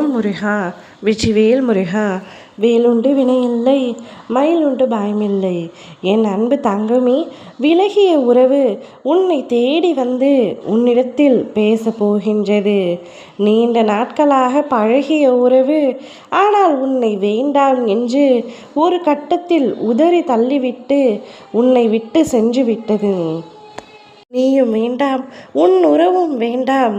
ஓம் முருகா வெற்றிவேல் முருகா. வேலுண்டு வினையில்லை, மயிலுண்டு பயமில்லை. என் அன்பு தங்கமே, விலகிய உறவு உன்னை தேடி வந்து உன்னிடத்தில் பேச போகின்றது. நீண்ட நாட்களாக பழகிய உறவு, ஆனால் உன்னை வேண்டாம் என்று ஒரு கட்டத்தில் உதறி தள்ளிவிட்டு உன்னை விட்டு சென்று விட்டது. நீயும் வேண்டாம், உன் உறவும் வேண்டாம்.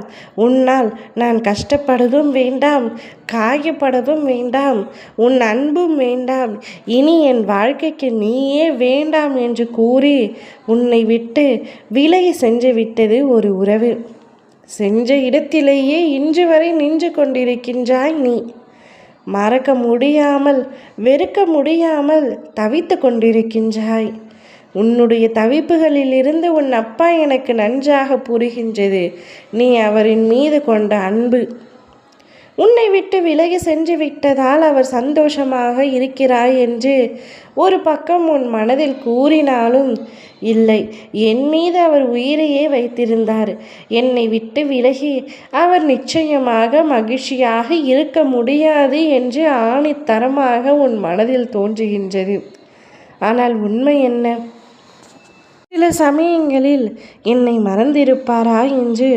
உன்னால் நான் கஷ்டப்படுவதும் வேண்டாம், காயப்படுவதும் வேண்டாம், உன் அன்பும் வேண்டாம். இனி என் வாழ்க்கைக்கு நீயே வேண்டாம் என்று கூறி உன்னை விட்டு விலகி சென்று விட்டது ஒரு உறவு. சென்ற இடத்திலேயே இன்று வரை நின்று கொண்டிருக்கின்றாய் நீ. மறக்க முடியாமல், வெறுக்க முடியாமல் தவித்து கொண்டிருக்கின்றாய். உன்னுடைய தவிப்புகளிலிருந்து உன் அப்பா எனக்கு நன்றாக புரிகின்றது. நீ அவரின் மீது கொண்ட அன்பு. உன்னை விட்டு விலகி சென்று விட்டதால் அவர் சந்தோஷமாக இருக்கிறாய் என்று ஒரு பக்கம் உன் மனதில் கூறினாலும், இல்லை, என் மீது அவர் உயிரையே வைத்திருந்தார். என்னை விட்டு விலகி அவர் நிச்சயமாக மகிழ்ச்சியாக இருக்க முடியாது என்று ஆணித்தரமாக உன் மனதில் தோன்றுகின்றது. ஆனால் உண்மை என்ன? சில சமயங்களில் என்னை மறந்திருப்பாரா என்று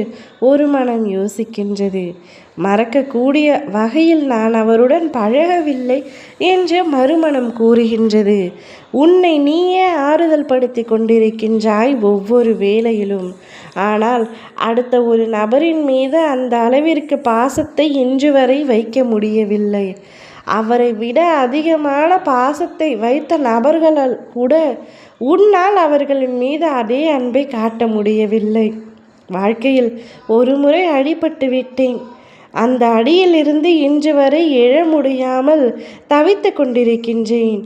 ஒரு மனம் யோசிக்கின்றது. மறக்கக்கூடிய வகையில் நான் அவருடன் பழகவில்லை என்று மறுமனம் கூறுகின்றது. உன்னை நீயே ஆறுதல் படுத்தி கொண்டிருக்கின்றாய் ஒவ்வொரு வேளையிலும். ஆனால் அடுத்த ஒரு நபரின் மீது அந்த அளவிற்கு பாசத்தை இன்று வரை வைக்க முடியவில்லை. அவரை விட அதிகமான பாசத்தை வைத்த நபர்களால் கூட உன்னால் அவர்களின் மீது அதே அன்பை காட்ட முடியவில்லை. வாழ்க்கையில் ஒரு முறை அடிபட்டு விட்டேன். அந்த அடியிலிருந்து இன்று வரை எழ முடியாமல் தவித்து கொண்டிருக்கின்றேன்.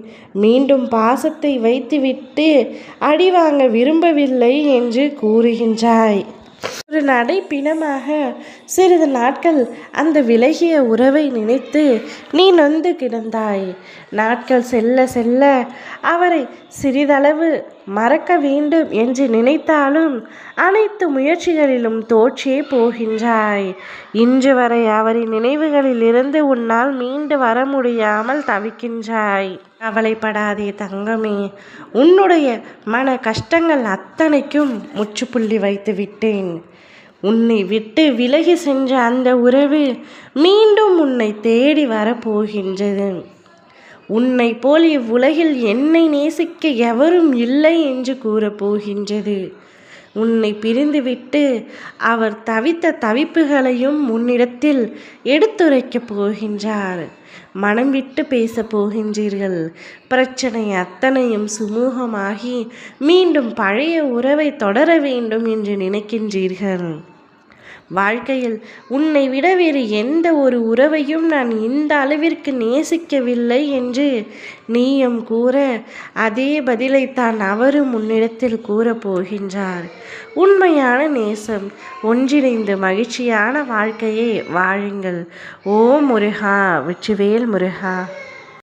மீண்டும் பாசத்தை வைத்துவிட்டு அடி வாங்க விரும்பவில்லை என்று கூறுகின்றாய். ஒரு நடைப்பிணமாக சிறிது நாட்கள் அந்த விலகிய உறவை நினைத்து நீ நொந்து கிடந்தாய். நாட்கள் செல்ல செல்ல அவரை சிறிதளவு மறக்க வேண்டும் என்று நினைத்தாலும் அனைத்து முயற்சிகளிலும் தோற்றே போகின்றாய். இன்று வரை அவரின் நினைவுகளில் இருந்து உன்னால் மீண்டு வர முடியாமல் தவிக்கின்றாய். கவலைப்படாதே தங்கமே, உன்னுடைய மன கஷ்டங்கள் அத்தனைக்கும் முற்றுப்புள்ளி வைத்து விட்டேன். உன்னை விட்டு விலகி சென்ற அந்த உறவு மீண்டும் உன்னை தேடி வரப்போகின்றது. உன்னை போல் இவ்வுலகில் என்னை நேசிக்க எவரும் இல்லை என்று கூறப்போகின்றது. உன்னை பிரிந்துவிட்டு அவர் தவித்த தவிப்புகளையும் உன்னிடத்தில் எடுத்துரைக்கப் போகின்றார். மனம் விட்டு பேச போகின்றீர்கள். பிரச்சனை அத்தனையும் சுமூகமாகி மீண்டும் பழைய உறவை தொடர வேண்டும் என்று நினைக்கின்றீர்கள். வாழ்க்கையில் உன்னை விட வேறு எந்த ஒரு உறவையும் நான் இந்த அளவிற்கு நேசிக்கவில்லை என்று நீயும் கூற, அதே பதிலைத்தான் அவரும் உன்னிடத்தில் கூறப்போகின்றார். உண்மையான நேசம், ஒன்றிணைந்து மகிழ்ச்சியான வாழ்க்கையை வாழுங்கள். ஓம் முருகா வெற்றிவேல் முருகா.